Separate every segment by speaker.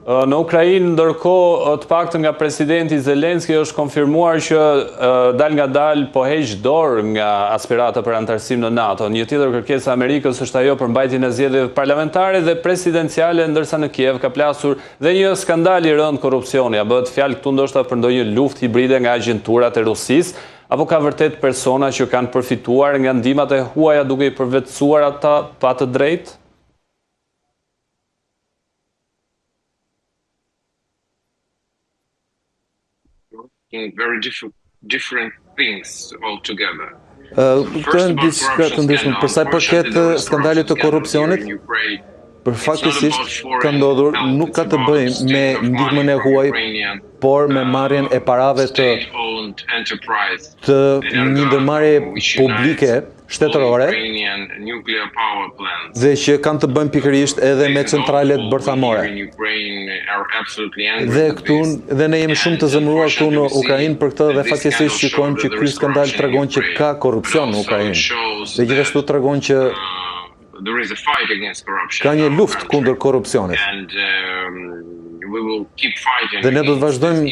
Speaker 1: Në Ukrainë, ndërkohë, të paktën nga presidenti Zelenski është konfirmuar që dal nga dal po heq dorë nga aspirata për antarësim në NATO. Një tjetër kërkesë e Amerikës është ajo për mbajtjen e zgjedhjeve parlamentare dhe presidenciale, ndërsa në Kiev ka plasur dhe një skandal i rënd korrupsioni. A bëhet fjalë këtu ndoshta për ndonjë luftë hibride nga agjenturat e Rusisë, apo ka vërtet persona që kanë përfituar nga ndihmat e huaja duke i përvetësuar ata pa të drejtë?
Speaker 2: Very different things altogether.
Speaker 3: Këto janë diçka të ndryshme. Për sa i përket skandalit të korrupsionit, përfaktësisht ka ndodhur nuk ka të bëjë me ndihmën e huaj, por me marrjen e parave të një ndërmarrje publike shtetërore dhe që kanë të bëjnë pikërisht edhe me centralet bërthamore. Dhe këtu dhe ne jemi shumë të zemëruar këtu në Ukrainë për këtë dhe fatkesisht shikojmë që ky skandal tregon që ka korrupsion në Ukrainë. Dhe gjithashtu tregon që ka një luftë kundër korrupsionit. Dhe ne do të vazhdojmë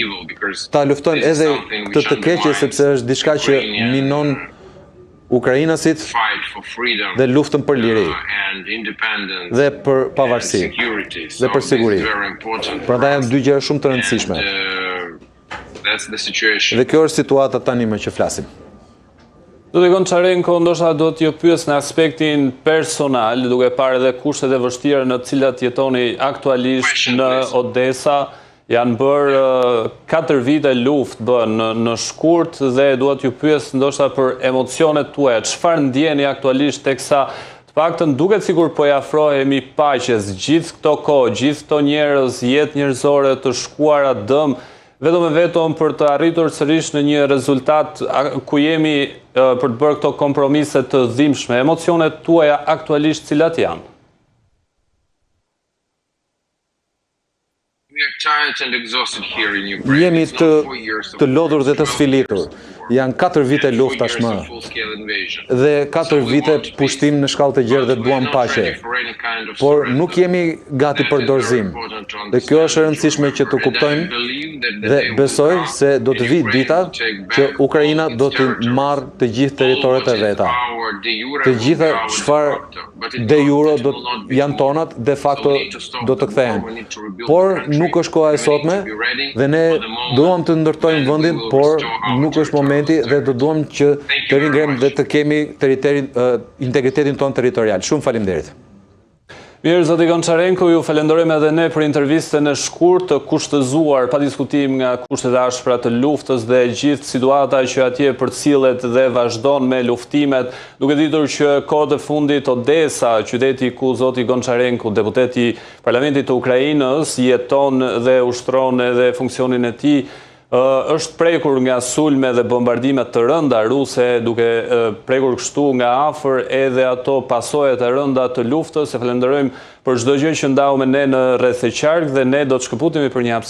Speaker 3: ta luftojmë edhe këtë të keqe sepse është diçka që minon ukrainasit dhe luftën për liri dhe për pavarësi dhe për siguri. Prandaj janë dy gjëra shumë të rëndësishme. Dhe kjo është situata tani më që flasim.
Speaker 1: Zoti Gonçarenko, ndoshta do t'ju pyes në aspektin personal, duke parë edhe kushtet e vështira në të cilat jetoni aktualisht në Odesa. Janë bërë 4 vite luftë në shkurt dhe dua t'ju pyes ndoshta për emocionet tuaja. Çfarë ndjeni aktualisht teksa të paktën duket sikur po i afrohemi paqes gjithë këto kohë, gjithë këto njerëz, jetë njerëzore të shkuara dëm, vetëm e vetëm për të arritur sërish në një rezultat ku jemi për të bërë këto kompromise të dhimbshme. Emocionet tuaja aktualisht cilat janë?
Speaker 3: Jemi të lodhur dhe të sfilitur. Janë 4 vite luftë tashmë. Dhe 4 vite pushtim në shkallë të gjerë dhe duam paqe. Por nuk jemi gati për dorëzim. Dhe kjo është e rëndësishme që të kuptojmë dhe besoj se do të vijë dita që Ukraina do të marrë të gjithë territoret e veta. Të gjitha çfarë de jure janë tonat, de facto do të kthehen. Por nuk është koha e sotme dhe ne duam të ndërtojmë vendin, por nuk është momenti dhe do duam që të ringrem dhe të kemi integritetin ton territorial. Shumë faleminderit.
Speaker 1: Mirë, zoti Gonçarenko, ju falenderojmë edhe ne për intervistën e shkurtë të kushtëzuar pa diskutim nga kushtet e ashpra të luftës dhe gjithë situata që atje përcillet dhe vazhdon me luftimet, duke ditur që kohët e fundit Odesa, qyteti ku zoti Gonçarenko, deputeti i Parlamentit të Ukrainës, jeton dhe ushtron edhe funksionin e tij, është prekur nga sulme dhe bombardimet të rënda ruse, duke prekur kështu nga afër edhe ato pasojat e rënda të luftës. E falenderojmë për çdo gjë që ndau me ne në rreth e qark dhe ne do të shkëputemi për një hapësirë